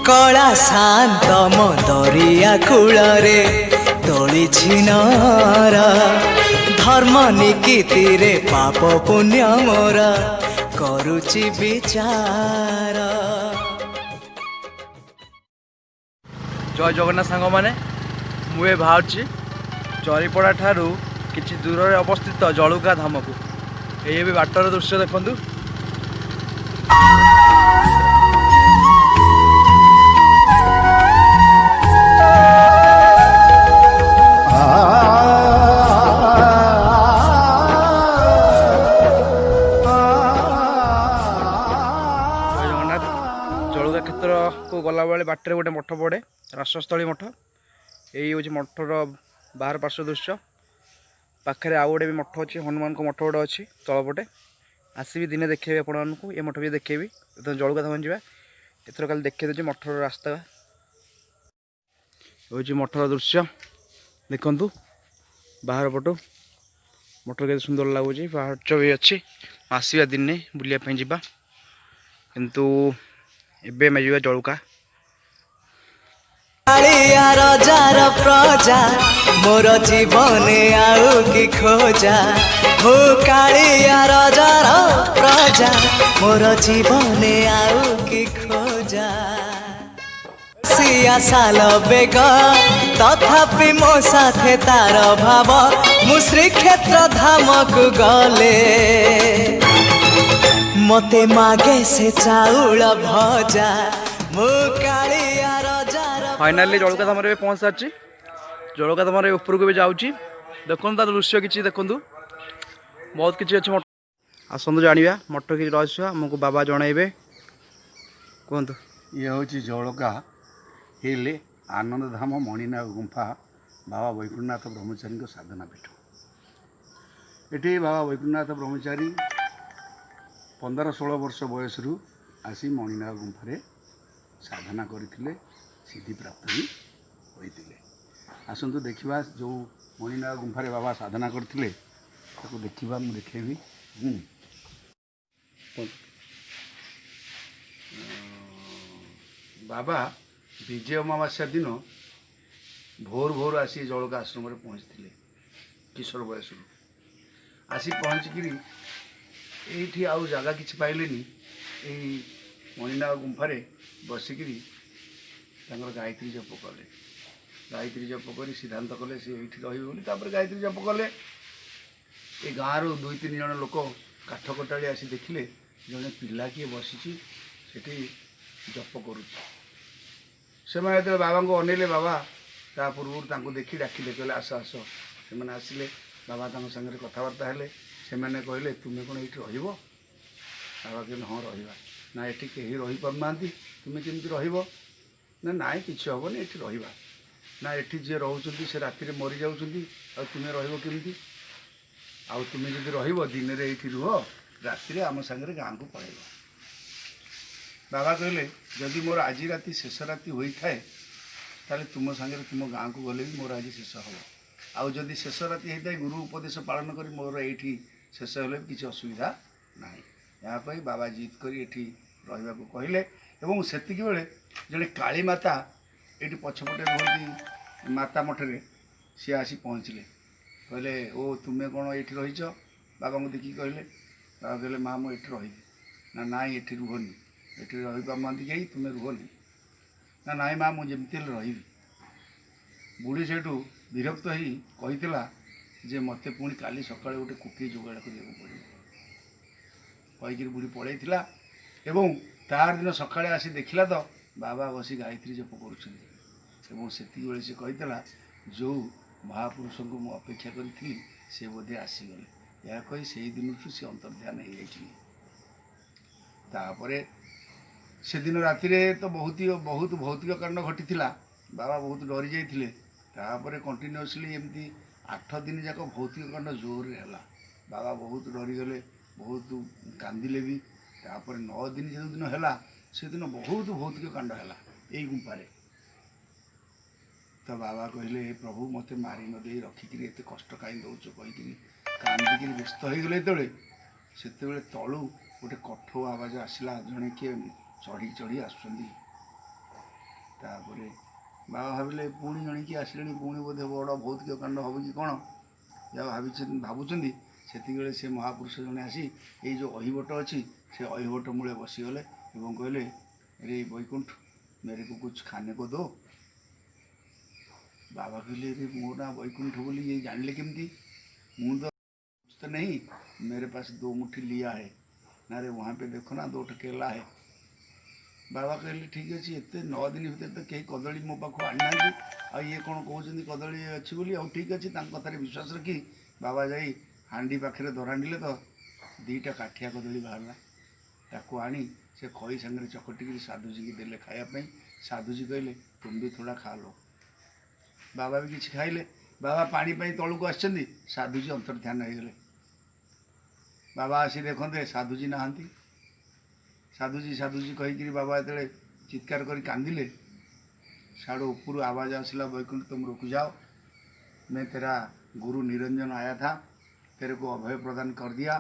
कला शांत दरिया कूल रे तोली छिनर धर्म निकीति रे पाप पुण्य मोर करुची विचार। जय जगन्नाथ सांग मैंने मुझे बाहर चरीपड़ा ठारू किछि दूर में अवस्थित जलुका धाम को ये भी बाटर दृश्य देखु। जलुका क्षेत्र को गला बेले बाटर गोटे मठ पड़े रासस्थली मठ यही हूँ मठर बाहर पार्श्व दृश्य पाखे आउ गोटे भी मठ अच्छी हनुमान को मठ गोटे अच्छी तलपटे आसबि दिने देखेबी आपको ये मठ भी देखेबी जलुका धाम जा एथर खाली देखे दूसरी मठर रास्ता हूँ मठर दृश्य देखु बाहर पटु मठ के सुंदर लगुच पाहाच भी अच्छी आसवा दिने बुलाप जा किंतु एबे मैं जा जलुका कालिया रजार प्रजा मोर जीवन आउ कि खोजा हो कालिया रजार प्रजा मोर जीवन आउ कि खोजा सिया साल बेग तथापि मो साथे तार भाव मु श्रीक्षेत्र धाम को गले मते मागे से चाउल भजा मु कालिया फाइनाली जलुका धाम पहुँच सारी जलुका धाम ऊपर को भी जाऊँगी देखो तार दृश्य किसी देखु बहुत किसी अच्छे आसतु जाना मठ कि रहस्य आमको बाबा जनइबे कहतु। ये हूँ जलुका हिल आनंद धाम मणिनाग गुंफा बाबा वैकुंठनाथ ब्रह्मचारी साधना पीठ ये बाबा वैकुंठनाथ ब्रह्मचारी 15-16 वर्ष बयस आसी मणिनाग गुंफा साधना करते सिद्धि प्राप्त भी होते। आसतु देखा जो मणिनाग गुंफा बाबा साधना करते देखा मुझे देखेबी। बाबा विजय अमावास्या दिन भोर भोर आसी जलुका आश्रम में पहुँचते किशोर बयस आसी पहुँचिकी ये आउ जगह किसी पाइले यही मणिनाग गुंफार बसिकी गायत्री जप कले गायत्री जप कर सिद्धांत कले सी ये रही गायत्री जप कले ये गाँव रु 2-3 जन लोक काठ कटाड़ी आसी देखिले जड़े पिला किए बसी जप कर बाबा को अनेले बाबा ता पूर्व देखी डाकिले कहले आस आस से आसिले बाबा सागर कथबार्ता हेले से कहले तुम्हें कौन ये रहा बाबा कहले हाँ रहा ना ये कहीं रही पारना तुम्हें केमती रहा ना नाई किसी हेनी ये रहा ना ये जी रोचे से राति मरी जाऊँ तुम्हें रमती आउ तुम्हें जब दिन में ये रुह राति आम सागर गाँव को पलैब। बाबा कहले जदि मोर आज राति शेष राति होता है ताले तुम सागर तुम गाँव को गले भी मोर आज शेष हम आउ जदि शेष राति होता है गुरु उपदेश पालन कर मोर ये शेष हेल्ले किसी असुविधा ना यहाँ बाबा जिद कर रहा कहले और से बेले जड़े काली माता ये पछपटे रुहती माता मठे सी आसी पहुँचले कहले ओ तुम्हें कौन ये रहीच बाबा को देखिए कहले बाबा कहले माँ मुझे रही ना ना ये रुहनी ये रही पार कहीं तुम्हें रुहनी ना नाई माँ मुझे रही बुढ़ी से विरक्त हो जे मत पुणी काली सका गोटे कुकी जोगाड़ करने पड़ो कहीकि बुढ़ी पलैला एवं तार दिन सका आसी देखला तो बाबा बसी गायत्री जप कर से कहीला जो महापुरुष को मुझे अपेक्षा करी से बोधे आसीगले या कही से दिन से अंतर्ध्यान हो जापर से दिन राति तो बहुत भौतिक कांड घटी बाबा बहुत डरी जाते कंटिन्यूअसली एमती 8 दिन जाक भौतिक कांड जोर है बाबा बहुत डरीगले बहुत कांदिले भी तापर 9 दिन जो दिन है से दिन बहुत भौतिक कांड है यही गुंफार तो बाबा कहले प्रभु मत मारी नदे रखिकी एत कष्ट कहीं दौच कहीकि कांदिकी व्यस्त हो गले से तलू गोटे कठो आवाज आसला जड़े किए चढ़ी चढ़ी ତାପରେ ବାବା ଭାବିଲେ ପୁଣି ଜଣିକି ଆସିଲେଣି, ପୁଣି ବୋଧେ ବଡ଼ ଭୌତିକ କାଣ୍ଡ ହେବ କି କ'ଣ, ଯାହା ଭାବୁଛନ୍ତି ସେତିକିବେଳେ ସେ ମହାପୁରୁଷ ଜଣେ ଆସି ଏଇ ଯେଉଁ ଅହିବଟ ଅଛି ସେ ଅହିବଟ ମୂଳେ ବସିଗଲେ ଏବଂ କହିଲେ, ରେ ବୈକୁଣ୍ଠ मेरे को कुछ खाने को दो। बाबा कहले, रे मो ना वैकुंठ बोली ये जानले केमती, मुँह तो नहीं, मेरे पास 2 मुट्ठी लिया है ना रे, वहाँ पे देखो ना 2 केला है। बाबा कहले ठीक अच्छे, एत 9 दिन भितर तो कहीं कदली मो पाख आना आ ये कौन कहते कदली अच्छी बोली, आ ठीक अच्छे कथार विश्वास रखी बाबा जाई हांडी पाखे धरांडिले तो 2टा काठिया कदली बाहरला, ताकू आनी से खई सांगे चकटिकी साधुजी की देले खायापाई। साधुजी कहले तुम भी थोड़ा खा लो। बाबा भी किसी खाइले। बाबा पानी तलू को आसछन्ति, साधुजी अंतर्ध्यान हो गले। बाबा आसी देखते साधुजी नहांती। साधुजी साधुजी कहीकि बाबा जो चित्कार कर कांदिले, साड़ू ऊपर आवाज आसला, वैकुंठ तुम रुक जाओ, मैं तेरा गुरु निरंजन आया था, तेरे को अभय प्रदान कर दिया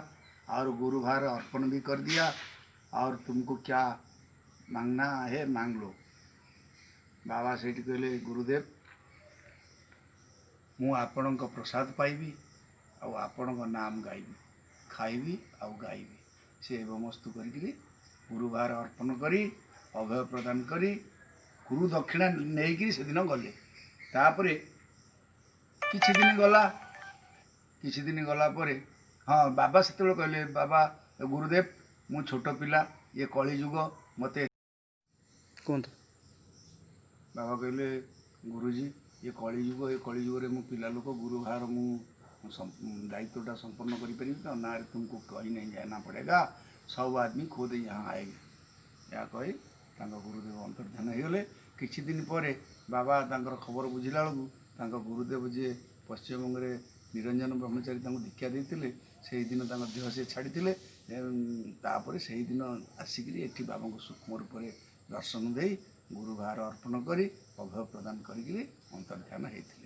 और गुरु भार अर्पण भी कर दिया, और तुमको क्या मांगना है मांग लो। बाबा से कहले, गुरुदेव मु आपण प्रसाद पाइबी आपण नाम गाइबी, खाइबी आउ गाइबी। से एवमस्तु करी गुरु भार अर्पण करी अभय प्रदान करी गुरु दक्षिणा नहीं से दिन गले। तापरे किछि दिन गला परे हाँ बाबा से कहले, बाबा गुरुदेव मु छोट पिला, ये कली जुग मते कहतु। बाबा कहले, गुरुजी ये कली जुग, ये कली जुग मु पिला लोक, गुरु भार मु दायित्वटा संपन्न करी तो ना तुमको कहीं नहीं जाना पड़ेगा, सब आदमी खुद यहाँ आएंगे। या कही गुरुदेव अंतर्ध्यान हो गले। किछि दिन पर बाबा तांकर खबर बुझिला बेलू गुरुदेव जी पश्चिमबंग में निरंजन ब्रह्मचारी दीक्षा देते से दिन देह से छाड़ी तापर से दिन आसिक एटी बाबा को सूक्ष्म रूप से दर्शन दे गुरु भार अर्पण कर अभय प्रदान कर अंतर्ध्यान होते।